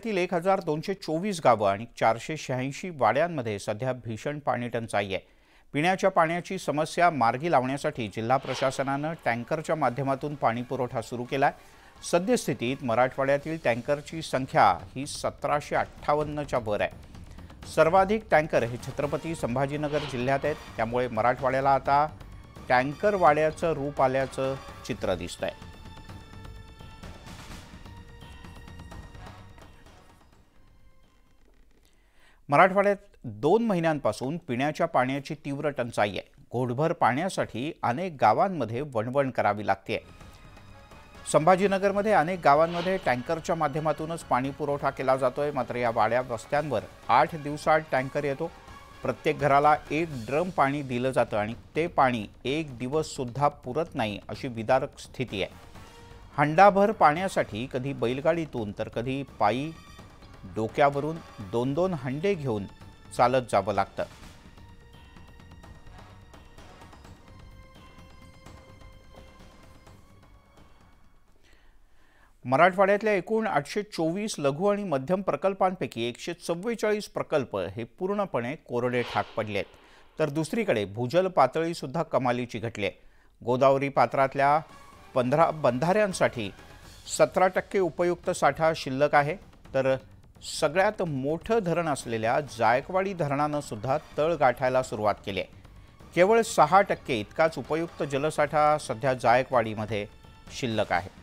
तील 1224 गावं आणि 486 वाड्यांमध्ये सध्या भीषण पाणी टंचाई आहे। पिण्याच्या पाण्याची समस्या मार्गी लावण्यासाठी जिल्हा प्रशासनाने टँकरच्या माध्यमातून पाणी पुरवठा सुरू केलाय। सद्यस्थितीत मराठवाड्यातील टँकरची संख्या ही 1758 च्या वर आहे। सर्वाधिक टँकर हे छत्रपती संभाजीनगर जिल्ह्यात आहेत, त्यामुळे मराठवाड्याला आता टँकर वाड्याचं रूप आल्याचं चित्र दिसतंय। मराठवाड्यात 2 महिन्यांपासून पिण्याच्या पाण्याची तीव्र टंचाई आहे। घोटभर पाण्यासाठी अनेक गावांमध्ये वणवण करावी लागते। संभाजीनगरमध्ये अनेक गावांमध्ये टँकरच्या माध्यमातूनच पाणी पुरवठा केला जातोय, मात्र या वाड्या वस्त्यांवर 8 दिवसात टँकर येतो। प्रत्येक घराला 1 ड्रम पाणी दिलं जातं आणि ते पाणी 1 दिवस सुद्धा पुरत नाही, अशी विदारक स्थिती आहे। हंडाभर पाण्यासाठी कधी बैलगाडीतून तर कधी पायी डोक्यावरून 2-2 हंडे घेऊन चालत जावं लागतं। मराठवाड्यातल्या एकूण 824 लघु आणि मध्यम प्रकल्पांपैकी 144 प्रकल्प हे पूर्णपणे कोरडे ठाक पडले आहेत, तर दुसरीकडे भूजल पातळी सुद्धा कमालीची घटली आहे। गोदावरी पात्रातल्या 15 बंधाऱ्यांसाठी 17% उपयुक्त साठा शिल्लक आहे, तर सगळ्यात मोठं धरण असलेल्या जायकवाडी धरणानं सुद्धा तळ गाठायला सुरुवात केली आहे। केवळ 6% इतकाच उपयुक्त जलसाठा सध्या जायकवाडीमध्ये शिल्लक आहे।